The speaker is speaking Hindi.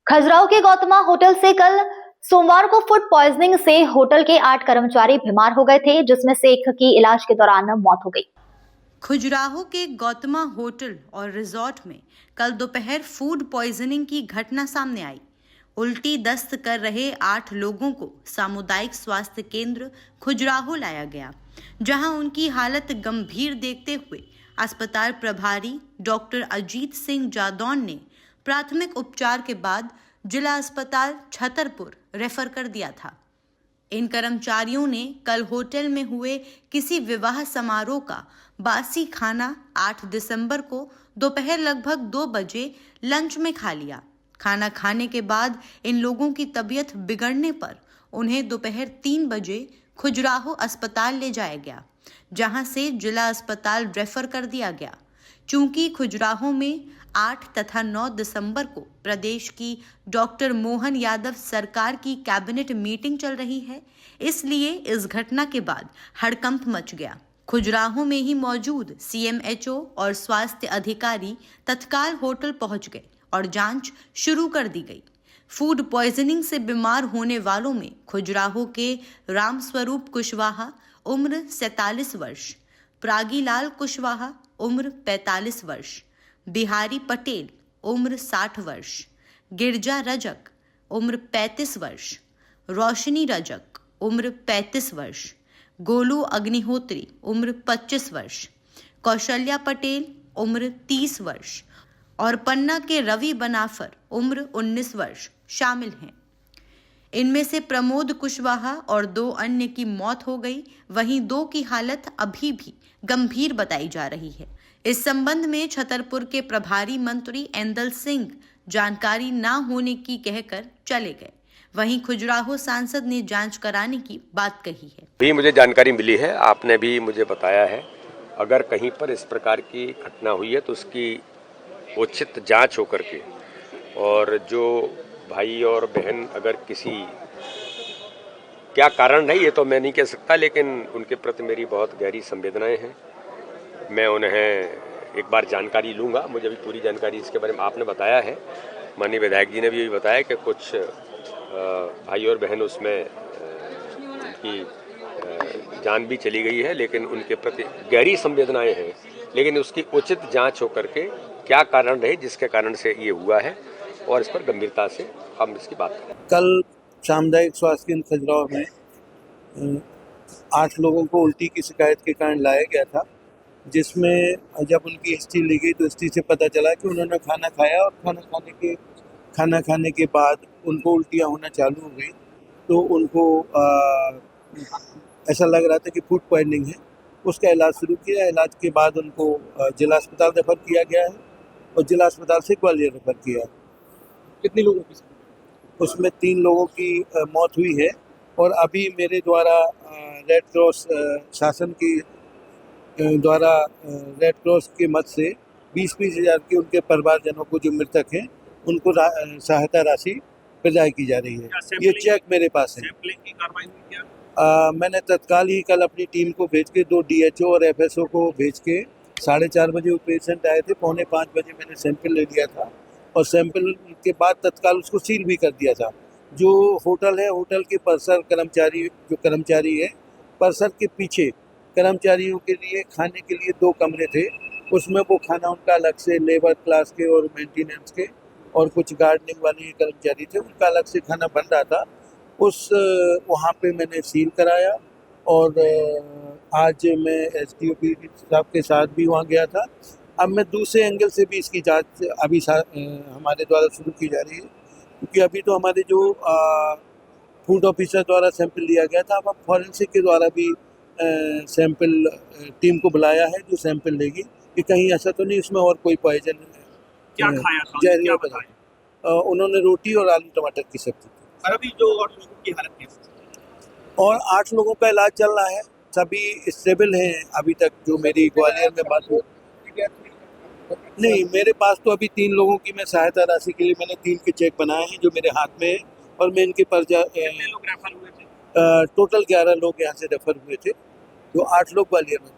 खजुराहो के गौतमा होटल से कल सोमवार को फूड पॉइजनिंग से होटल के 8 कर्मचारी बीमार हो गए थे, जिसमें से एक की इलाज के दौरान मौत हो गई। खजुराहो के गौतमा होटल और रिजॉर्ट में कल दोपहर फूड पॉइजनिंग की घटना सामने आई। उल्टी दस्त कर रहे 8 लोगों को सामुदायिक स्वास्थ्य केंद्र खजुराहो लाया गया, जहां उनकी हालत गंभीर देखते हुए अस्पताल प्रभारी डॉक्टर अजीत सिंह जादौन ने प्राथमिक उपचार के बाद जिला अस्पताल छतरपुर रेफर कर दिया था। इन कर्मचारियों ने कल होटल में हुए किसी विवाह समारोह का बासी खाना 8 दिसंबर को दोपहर लगभग 2 बजे लंच में खा लिया। खाना खाने के बाद इन लोगों की तबीयत बिगड़ने पर उन्हें दोपहर 3 बजे खजुराहो अस्पताल ले जाया गया, जहां से जिला अस्पताल रेफर कर दिया गया। चूंकि खजुराहो में 8 तथा 9 दिसंबर को प्रदेश की डॉक्टर मोहन यादव सरकार की कैबिनेट मीटिंग चल रही है, इसलिए इस घटना के बाद हड़कंप मच गया। खजुराहो में ही मौजूद सीएमएचओ और स्वास्थ्य अधिकारी तत्काल होटल पहुंच गए और जांच शुरू कर दी गई। फूड पॉइजनिंग से बीमार होने वालों में खजुराहो के रामस्वरूप कुशवाहा उम्र 47 वर्ष, प्रागीलाल कुशवाहा उम्र 45 वर्ष, बिहारी पटेल उम्र 60 वर्ष, गिरजा रजक उम्र 35 वर्ष, रोशनी रजक उम्र 35 वर्ष, गोलू अग्निहोत्री उम्र 25 वर्ष, कौशल्या पटेल उम्र 30 वर्ष और पन्ना के रवि बनाफर उम्र 19 वर्ष शामिल हैं। इनमें से प्रमोद कुशवाहा और 2 अन्य की मौत हो गई, वहीं 2 की हालत अभी भी गंभीर बताई जा रही है। इस संबंध में छतरपुर के प्रभारी मंत्री एंदल सिंह जानकारी न होने की कहकर चले गए। वहीं खजुराहो सांसद ने जांच कराने की बात कही है। भी मुझे जानकारी मिली है, आपने भी मुझे बताया है, अगर कहीं पर इस प्रकार की घटना हुई है तो उसकी उचित जांच होकर के, और जो भाई और बहन अगर किसी क्या कारण है ये तो मैं नहीं कह सकता, लेकिन उनके प्रति मेरी बहुत गहरी संवेदनाएं हैं। मैं उन्हें एक बार जानकारी लूँगा। मुझे भी पूरी जानकारी इसके बारे में आपने बताया है, माननीय विधायक जी ने भी बताया कि कुछ भाई और बहन उसमें उनकी जान भी चली गई है, लेकिन उनके प्रति गहरी संवेदनाएं हैं। लेकिन उसकी उचित जांच होकर के क्या कारण रहे जिसके कारण से ये हुआ है, और इस पर गंभीरता से हम इसकी बात करें। कल सामुदायिक स्वास्थ्य केंद्र खजुराहो में 8 लोगों को उल्टी की शिकायत के कारण लाया गया था, जिसमें जब उनकी हिस्ट्री ली गई तो हिस्ट्री से पता चला कि उन्होंने खाना खाया और खाना खाने के बाद उनको उल्टियाँ होना चालू हो गई। तो उनको ऐसा लग रहा था कि फूड पॉइजनिंग है। उसका इलाज शुरू किया। इलाज के बाद उनको जिला अस्पताल रेफर किया गया है और जिला अस्पताल से ग्वालियर रेफर किया है। कितने लोगों की? उसमें 3 लोगों की मौत हुई है और अभी मेरे द्वारा रेड क्रॉस शासन की द्वारा रेड क्रॉस के मद से 20-20 हज़ार के उनके परिवारजनों को जो मृतक हैं उनको सहायता राशि प्रदान की जा रही है। ये चेक मेरे पास है। सैंपलिंग की कार्रवाई हुई क्या? मैंने तत्काल ही कल अपनी टीम को भेज के 2 DHO और FSO को भेज के 4:30 बजे वो पेशेंट आए थे, 4:45 बजे मैंने सैंपल ले लिया था और सैंपल के बाद तत्काल उसको सील भी कर दिया था। जो होटल है, होटल के परसर कर्मचारी है, परसर के पीछे कर्मचारियों के लिए खाने के लिए 2 कमरे थे। उसमें वो खाना उनका अलग से लेबर क्लास के और मेंटेनेंस के और कुछ गार्डनिंग वाले कर्मचारी थे, उनका अलग से खाना बन रहा था। वहाँ पे मैंने सील कराया और आज मैं SDO साहब के साथ भी वहाँ गया था। अब मैं दूसरे एंगल से भी इसकी जांच अभी हमारे द्वारा शुरू की जा रही है, क्योंकि अभी तो हमारे जो फूड ऑफिसर द्वारा सैंपल लिया गया था, अब हम फॉरेंसिक के द्वारा भी सैंपल टीम को बुलाया है जो सैंपल लेगी कि कहीं ऐसा तो नहीं उसमें और कोई पॉइजन क्या खाया था? जहरीला पदार्थ। उन्होंने रोटी और आलू टमाटर की सब्जी। अभी जो 8 लोगों की हालत कैसी? और 8 लोगों का इलाज चल रहा है, सभी स्टेबल हैं अभी तक। जो मेरी ग्वालियर में बात हो नहीं, मेरे पास तो अभी 3 लोगों की मैं सहायता राशि के लिए मैंने 3 के चेक बनाए हैं जो मेरे हाथ में है और मैं इनके पर कितने लोग रेफर हुए थे? टोटल 11 लोग यहाँ से रेफर हुए थे, जो 8 लोग ग्वालियर में।